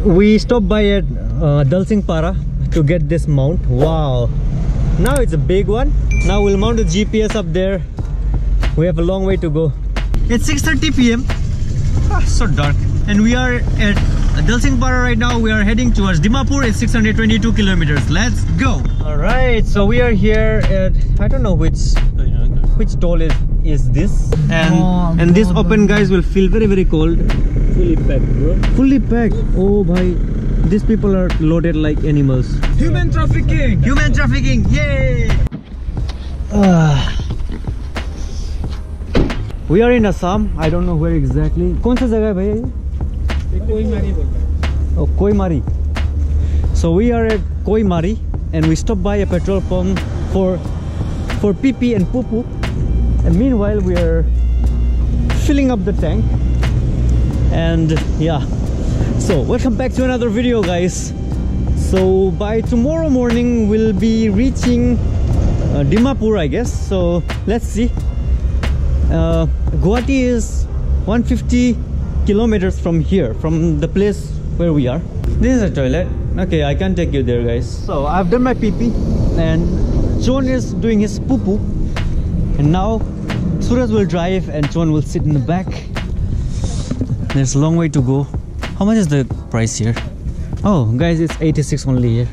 We stopped by at Dalsingpara to get this mount. Wow, now it's a big one. Now we'll mount the GPS up there. We have a long way to go. It's 6:30 p.m. So dark, and we are at Dalsingpara right now. We are heading towards Dimapur. It's 622 kilometers. Let's go. All right, so we are here at, I don't know which toll is this, and this open, guys, will feel very cold. Fully packed, bro. Fully packed. Oh bhai, these people are loaded like animals. Human trafficking. Human trafficking. Yay. We are in Assam. I don't know where exactly. कौन सा जगह है भैया ये? कोईमारी बोल रहा है. Oh, Koimari. So we are at Koimari, and we stopped by a petrol pump for PP and Pupu, and meanwhile we are filling up the tank. And yeah, so welcome back to another video, guys. So by tomorrow morning we'll be reaching Dimapur, I guess. So let's see. Guwahati is 150 kilometers from here, from the place where we are. This is a toilet. Okay, I can't take you there, guys. So I've done my PP, and John is doing his poo-poo, and now Suraj will drive and John will sit in the back. There's a long way to go. How much is the price here? Oh guys, it's 86 only here.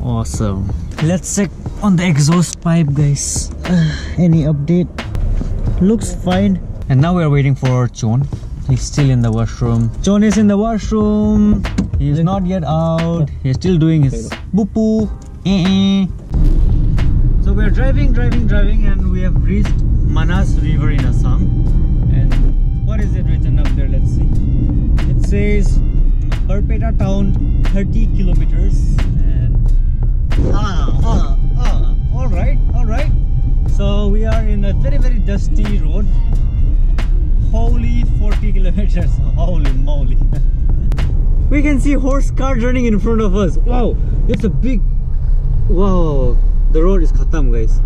Awesome. Let's check on the exhaust pipe, guys. Any update? Looks fine. And now we're waiting for John. He's still in the washroom. John is in the washroom. He's not yet out. He's still doing his poo-poo. So we're driving, and we have reached Manas River in Assam. And what is it written up there? Let's see. It says Barpeta town, 30 kilometers. And all right. So we are in a very dusty road. Holy 40 kilometers. Holy moly. We can see horse cart running in front of us. Wow, it's a big... Wow, the road is khatam, guys.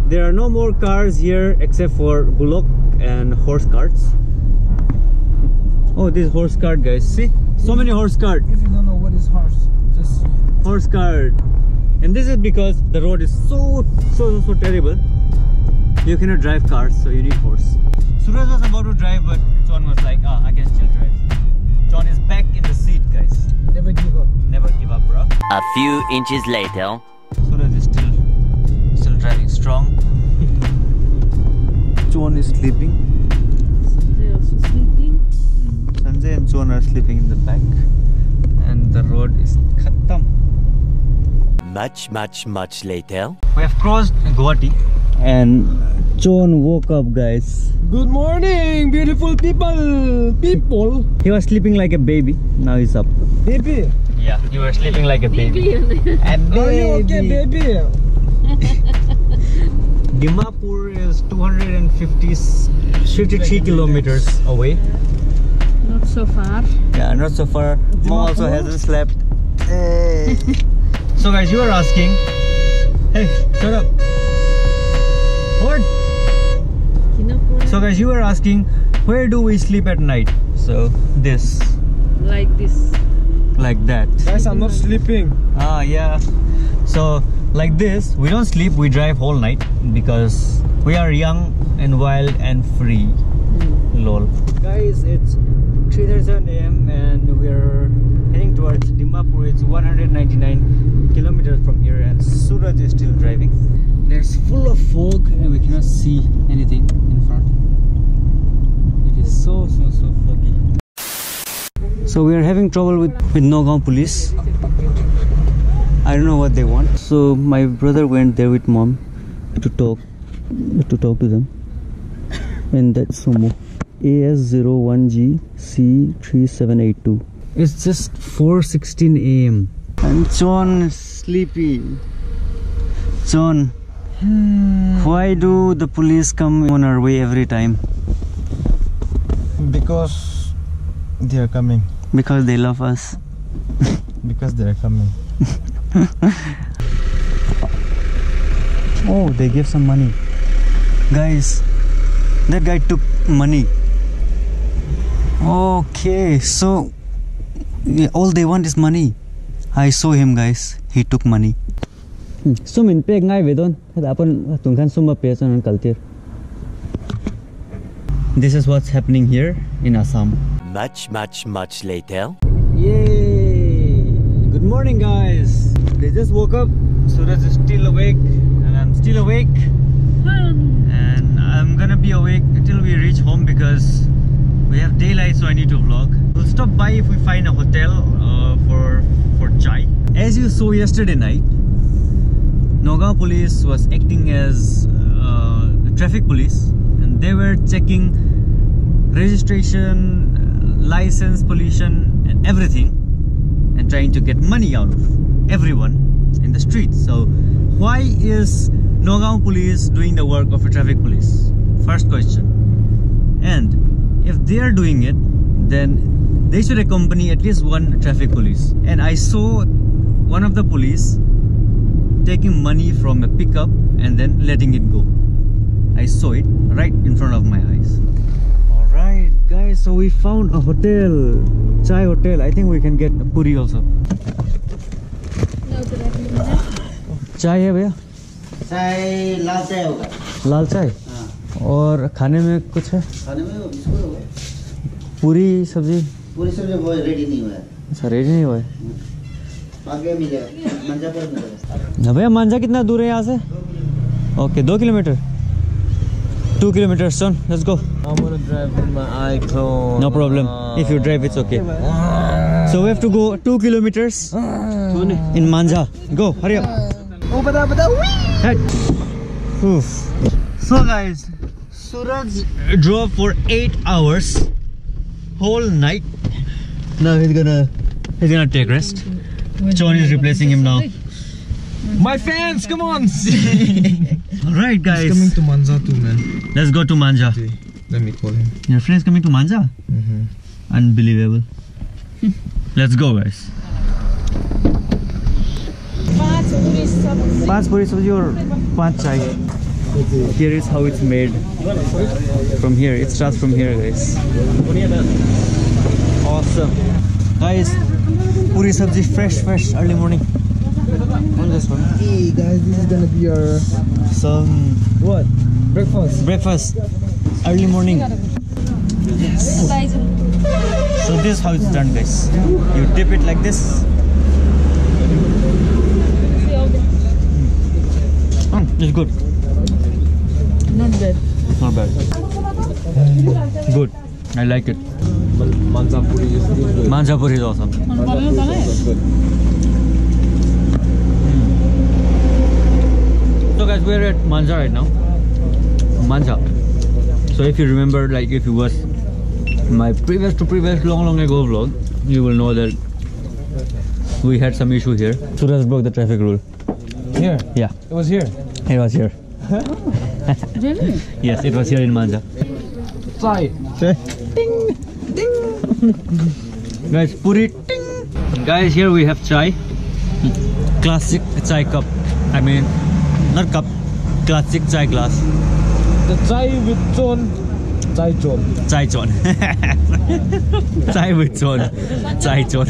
There are no more cars here except for bullock and horse carts. Oh, this horse cart, guys. See? So many horse cart. If you don't know what is horse, just see it. Horse cart. And this is because the road is so terrible. You cannot drive cars, so you need horse. Suraj was about to drive, but John was like, I can still drive. John is back in the seat, guys. Never give up. Never give up, bro. A few inches later. Suraj is still driving strong. John is sleeping. Sanjay also sleeping. Sanjay and John are sleeping in the back. And the road is khatam. Much later. We have crossed Guwahati, and John woke up, guys. Good morning, beautiful people. He was sleeping like a baby. Now he's up. Baby. Yeah, you were sleeping like a baby. Are you okay, baby? Dimapur is 253 kilometers away. Not so far. Yeah, not so far. Mom also hasn't slept. Hey. So guys, you are asking, hey, shut up. What? So guys, you are asking, where do we sleep at night? So this. Like this. Like that. Guys, I'm not sleeping. Ah, yeah. So like this, we don't sleep, we drive whole night because we are young and wild and free. Lol. Guys, it's 3:37 AM and we're heading towards Dimapur. It's 199 kilometers from here, and Suraj is still driving. There's full of fog and we cannot see anything in front. It is so foggy. So we are having trouble with Nagaon police. I don't know what they want. So my brother went there with mom to talk to them. And that's sumo. AS01GC3782. It's just 4:16 AM. And John is sleepy. John, why do the police come on our way every time? Because they are coming. Because they love us. Because they are coming. Oh, they gave some money. Guys, that guy took money. Okay, so All they want is money. I saw him, guys. He took money. Sumin pek ngai vedon. Apun tungkan summa peson kaltir. This is what's happening here in Assam. Much later. Yay! Good morning, guys. They just woke up. Suraj is still awake, and I'm still awake. And I'm gonna be awake until we reach home because we have daylight, so I need to vlog. We'll stop by if we find a hotel for chai. As you saw yesterday night, Nagaon police was acting as traffic police, and they were checking registration, license, pollution, and everything, and trying to get money out of everyone in the streets. So why is Nagaon police doing the work of a traffic police? First question. And if they are doing it, then they should accompany at least one traffic police. And I saw one of the police taking money from a pickup and then letting it go. I saw it right in front of my eyes. Alright guys, so we found a hotel, chai hotel. I think we can get a puri also. चाय है भैया? चाय लाल चाय होगा। लाल चाय? हाँ। और खाने में कुछ है? खाने में बिस्कुट होगा। पूरी सब्जी? पूरी सब्जी वो रेडी नहीं हुआ है। अच्छा रेडी नहीं हुआ है? आगे मिलेगा, मांझा पर मिलेगा। भैया मांझा कितना दूर है यहाँ से? Okay 2 kilometre. 2 kilometers, son. Let's go. I'm gonna drive with my eye closed. No problem. If you drive, it's okay. So we have to go 2 kilometers in Manja. Go, hurry up. Head. Oof. So guys, Suraj drove for 8 hours, whole night. Now he's gonna take rest. John is replacing him now. My fans, come on! Alright guys. He's coming to Manja too, man. Let's go to Manja. Okay, let me call him. Your friend's coming to Manja? Unbelievable. Let's go guys. 5 puri sabji or 5 chai. Here is how it's made. From here, it starts from here guys. Awesome. Guys, puri sabji fresh early morning. On this one. Hey guys, this is gonna be our what? Breakfast. Early morning. Yes. So this is how it's done guys. You dip it like this. It's good. Not bad. Not bad. Good. I like it. Manja puri is really good. Manja puri is awesome. So guys, we're at Manja right now. Manja. So if you remember, like if you watched my previous long ago vlog, you will know that we had some issue here. Suraj broke the traffic rule. Here? Yeah. It was here? It was here. Really? Yes, it was here in Manja. Chai. Ding! Ding! Guys, puri ting! Guys, here we have chai. Classic chai cup. I mean, not cup, classic chai glass. The chai with chon. Chai chon. Chai chon. Chai with chon. Chai chon.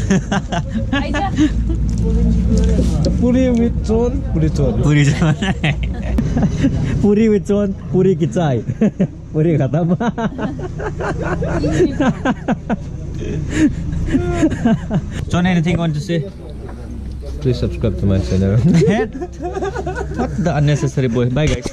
The puri with chon. Puri chon. Puri chon. Puri with chon. Puri ki chai. Puri khatam. John, anything you want to say? Please subscribe to my channel. What the unnecessary boy. Bye guys.